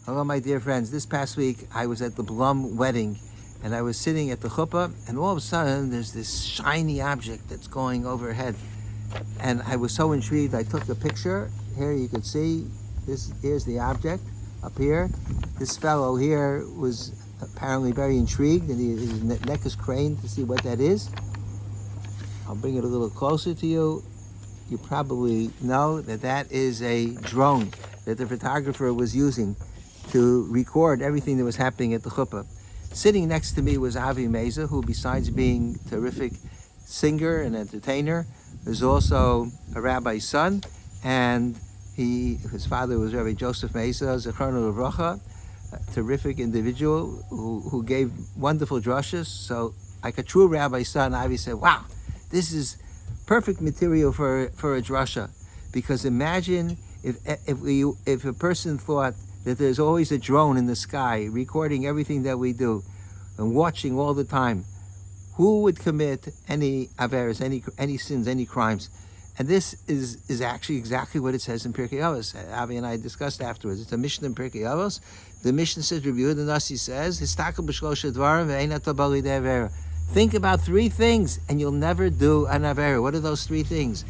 Hello, my dear friends. This past week, I was at the Blum wedding, and I was sitting at the chuppah, and all of a sudden, there's this shiny object that's going overhead. And I was so intrigued, I took a picture. Here you can see, here's the object up here. This fellow here was apparently very intrigued, and his neck is craned to see what that is. I'll bring it a little closer to you. You probably know that that is a drone that the photographer was using to record everything that was happening at the chuppah. Sitting next to me was Avi Meza, who besides being a terrific singer and entertainer, is also a rabbi's son, and his father was Rabbi Joseph Meza, Zechrono Levracha, a terrific individual who gave wonderful drushes. So like a true rabbi's son, Avi said, wow, this is perfect material for a drasha, because imagine if a person thought that there's always a drone in the sky recording everything that we do and watching all the time. Who would commit any averes, any sins, any crimes? And this is actually exactly what it says in Pirkei Avos. Avi and I discussed afterwards. It's a mission in Pirkei Avos. The mission says, Rabbi Yehuda Nasi says, "Histakel b'shlosha dvarim ve'ein ato bali de'avera." Think about three things, and you'll never do an avera. What are those three things?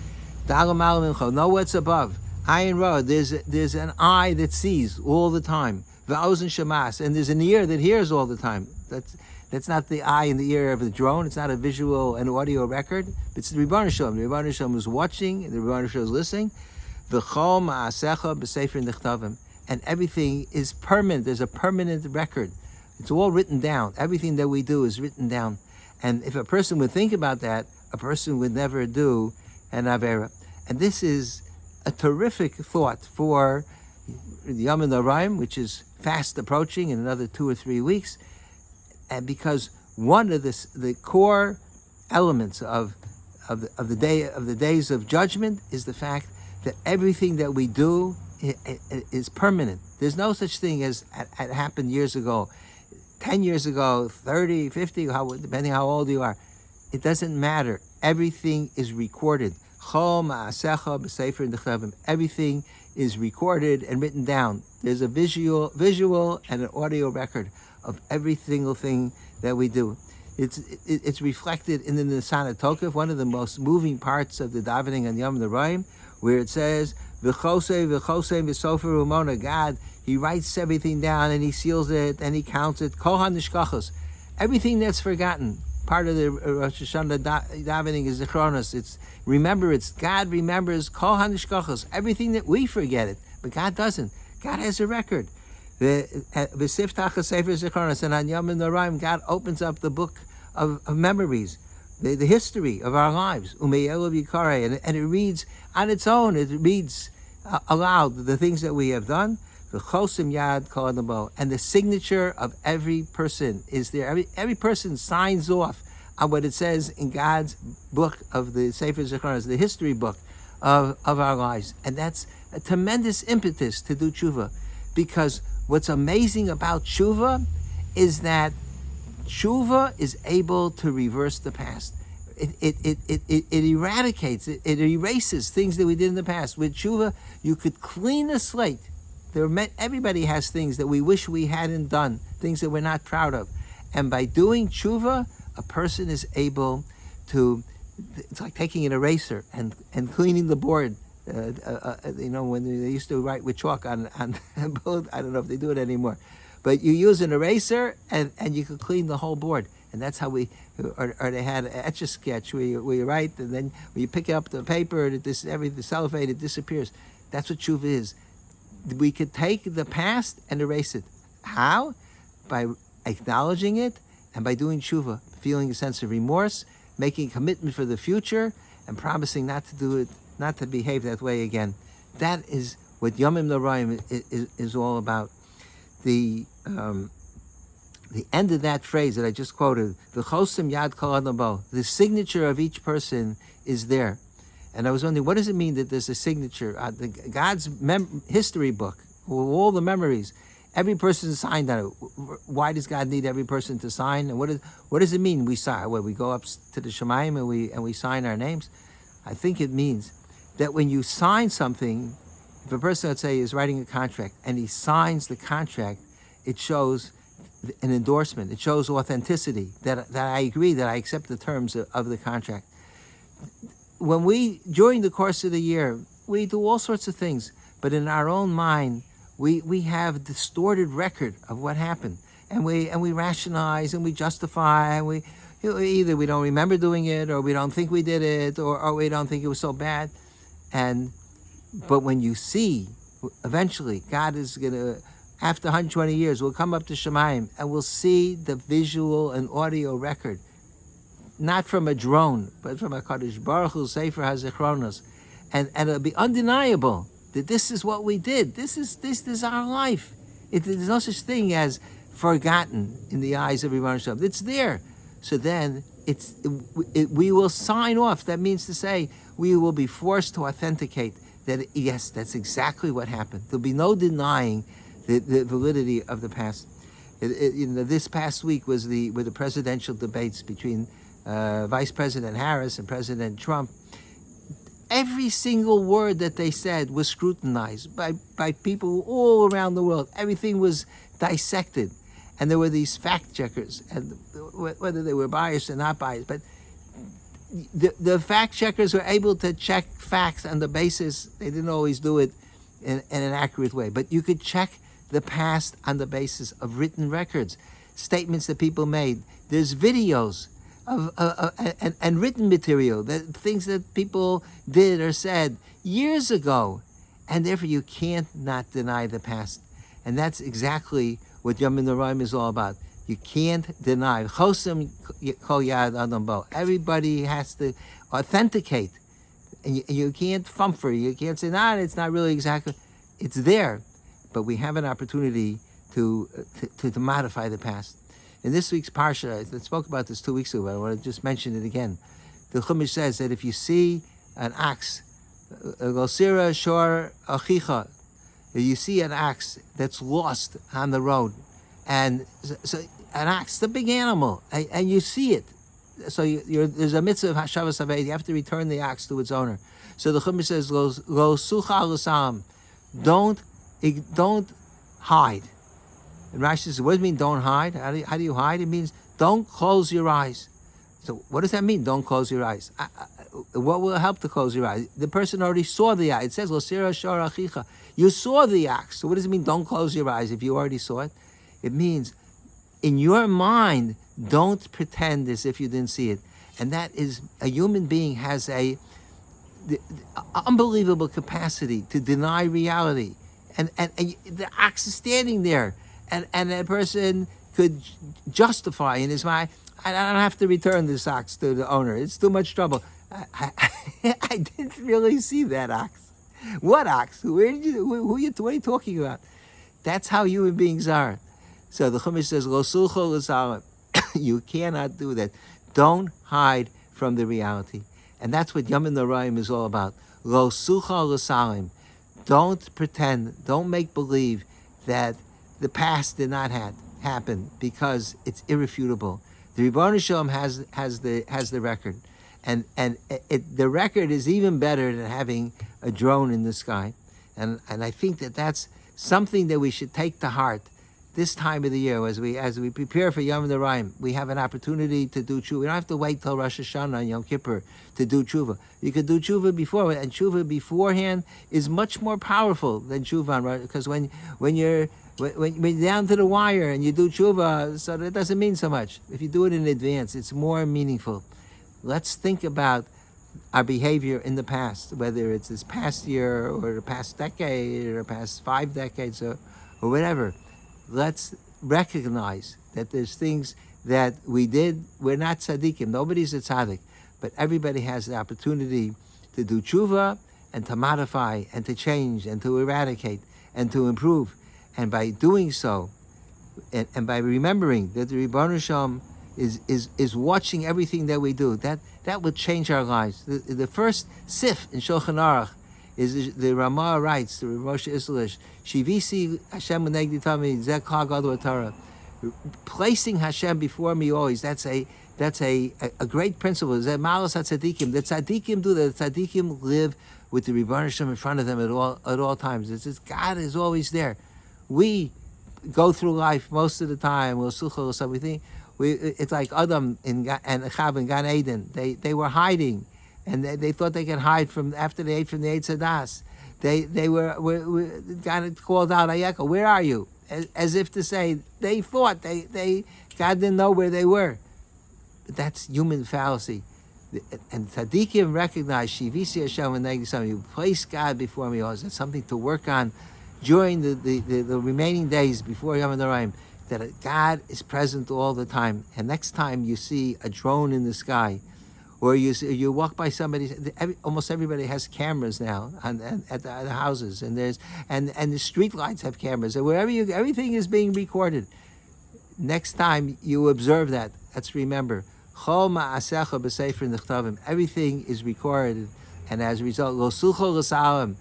Know what's above. Ayin Ra, there's an eye that sees all the time. V'ozen shamas, and there's an ear that hears all the time. That's not the eye and the ear of the drone. It's not a visual and audio record. It's the Rebbeinu Shalom. The Rebbeinu Shalom is watching, and the Rebbeinu Shalom is listening. V'chol ma'asecha b'sefer nichtavim, and everything is permanent. There's a permanent record. It's all written down. Everything that we do is written down. And if a person would think about that, a person would never do an avera. And this is a terrific thought for the Yom Noraim, which is fast approaching in another 2 or 3 weeks. And because one of the core elements of the days of judgment is the fact that everything that we do is permanent. There's no such thing as had happened years ago, 10 years ago, 30, 50, depending how old you are. It doesn't matter. Everything is recorded. Everything is recorded and written down. There's a visual and an audio record of every single thing that we do. It's reflected in the Nisana Tokef, one of the most moving parts of the davening on Yom Noraim, where it says, "V'chosei v'chosei v'sofer umona." God, He writes everything down and He seals it and He counts it. Kol hanishkachos, everything that's forgotten. Part of the Rosh Hashanah davening is zichronos. It's God remembers kol hanishkachos, everything that we forget it, but God doesn't. God has a record. V'siftach sefer zichronos, and on Yom Noraim, God opens up the book of memories, the history of our lives. Umeyelu b'yikarei, and it reads on its own. It reads aloud the things that we have done. V'chosim yad kol adamo, and the signature of every person is there. Every person signs off on what it says in God's book of the Sefer Zichronos, the history book of our lives. And that's a tremendous impetus to do tshuva, because what's amazing about tshuva is that tshuva is able to reverse the past. It eradicates, it erases things that we did in the past. With tshuva, you could clean the slate. Everybody has things that we wish we hadn't done, things that we're not proud of. And by doing tshuva, a person is able to, it's like taking an eraser and cleaning the board. When they used to write with chalk on both, I don't know if they do it anymore. But you use an eraser and you can clean the whole board. And that's how or they had an Etch-a-Sketch where you write, and then when you pick up the paper, the cellophane, it disappears. That's what tshuva is. We could take the past and erase it. How? By acknowledging it and by doing tshuva, feeling a sense of remorse, making a commitment for the future, and promising not to do it, not to behave that way again. That is what Yomim Noraim is all about. The end of that phrase that I just quoted, "V'chosim yad kol adamo," the signature of each person is there. And I was wondering, what does it mean that there's a signature? God's history book, all the memories, every person signed on it. Why does God need every person to sign? And what does it mean we sign? Well, we go up to the Shemayim and we sign our names. I think it means that when you sign something, If a person, let's say, is writing a contract and he signs the contract, it shows an endorsement. It shows authenticity, that I agree, that I accept the terms of the contract. When during the course of the year, we do all sorts of things, but in our own mind, we have a distorted record of what happened. And we rationalize and we justify, and either we don't remember doing it, or we don't think we did it, or we don't think it was so bad. But when you see, eventually, God is going to, after 120 years, we'll come up to Shemayim and we'll see the visual and audio record, not from a drone, but from a Kadosh Baruch Hu Sefer HaZichronos. And it'll be undeniable that this is what we did. This is our life. There's no such thing as forgotten in the eyes of Rebbeinu Shalom. It's there. So then we will sign off. That means to say we will be forced to authenticate that, yes, that's exactly what happened. There'll be no denying the validity of the past. This past week were the presidential debates between Vice President Harris and President Trump. Every single word that they said was scrutinized by people all around the world. Everything was dissected. And there were these fact checkers, and whether they were biased or not biased, but the fact checkers were able to check facts on the basis, they didn't always do it in an accurate way, but you could check the past on the basis of written records, statements that people made. There's videos and written material, things that people did or said years ago, and therefore you can't not deny the past. And that's exactly what Yom Noraim is all about. You can't deny. Chosem kol yad adam bo. Everybody has to authenticate, and you can't fumfer. You can't say, it's not really exactly. It's there, but we have an opportunity to modify the past. In this week's parsha, I spoke about this 2 weeks ago, but I want to just mention it again. The Chumash says that if you see an ox, Gosira shor achicha, you see an ox that's lost on the road, and so an ox, the big animal, and you see it. So there's a mitzvah of Hashavas Haved. You have to return the ox to its owner. So the Chumash says, "Lo sucha l'sam," don't hide. And Rashi says, "What does it mean? Don't hide? How do you hide? It means don't close your eyes." So what does that mean? Don't close your eyes. What will help to close your eyes? The person already saw the ox. It says, "Lo sira shor achicha." You saw the ox. So what does it mean? Don't close your eyes if you already saw it. It means, in your mind, don't pretend as if you didn't see it. And that is, a human being has the unbelievable capacity to deny reality. And the ox is standing there, and a person could justify in his mind, I don't have to return this ox to the owner. It's too much trouble. I didn't really see that ox. What ox? What are you talking about? That's how human beings are. So the Chumash says, Lo sucha l'salim. You cannot do that. Don't hide from the reality. And that's what Yom Noraim is all about. Lo sucha l'salim. Don't pretend, don't make believe that the past did not happen, because it's irrefutable. The Rebbeinu Shalom has the record. And the record is even better than having a drone in the sky. And I think that's something that we should take to heart this time of the year as we prepare for Yom Noraim. We have an opportunity to do tshuva. We don't have to wait till Rosh Hashanah and Yom Kippur to do tshuva. You could do tshuva before, and tshuva beforehand is much more powerful than tshuva, because when you're down to the wire and you do tshuva, so that doesn't mean so much. If you do it in advance, it's more meaningful. Let's think about our behavior in the past, whether it's this past year or the past decade or past 5 decades or whatever. Let's recognize that there's things that we did. We're not tzaddikim. Nobody's a tzaddik. But everybody has the opportunity to do tshuva and to modify and to change and to eradicate and to improve. And by doing so, and by remembering that the Rebbeinu Shalom is watching everything that we do, that will change our lives. The first sif in Shulchan Aruch is the Ramah writes, the Moshe Islish, Shivisi Hashem Unegdi Tami Zeh Kol Gadol Torah. Placing Hashem before me always. That's a great principle. Zeh Malos HaTzadikim. The tzaddikim do that. The tzaddikim live with the Rebbeinu Shem in front of them at all times. It's just God is always there. We go through life most of the time. We think it's like Adam and Chav in Gan Eden. They were hiding, and they thought they could hide from after they ate from the Eitz Hadas. They were God called out, Ayeka, where are you? As if to say they thought God didn't know where they were. But that's human fallacy. And tzaddikim recognize Shivisi Hashem and Negdi. You place God before me. It's something to work on during the remaining days before Yom HaNoraim. That God is present all the time. And next time you see a drone in the sky, or you walk by somebody, almost everybody has cameras now at the houses, and the street lights have cameras, and wherever everything is being recorded. Next time you observe that, let's remember, Chol ma'asecha b'sefer nechtavim. Everything is recorded, and as a result, lo sulcho l'salim.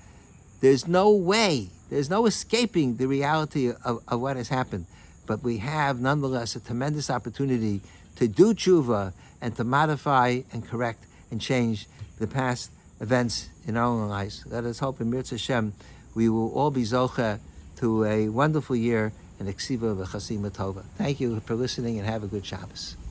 There's no way, there's no escaping the reality of what has happened. But we have, nonetheless, a tremendous opportunity to do tshuva and to modify and correct and change the past events in our own lives. Let us hope in Mirz Hashem we will all be zocha to a wonderful year and eksiva v'chasima tova. Thank you for listening and have a good Shabbos.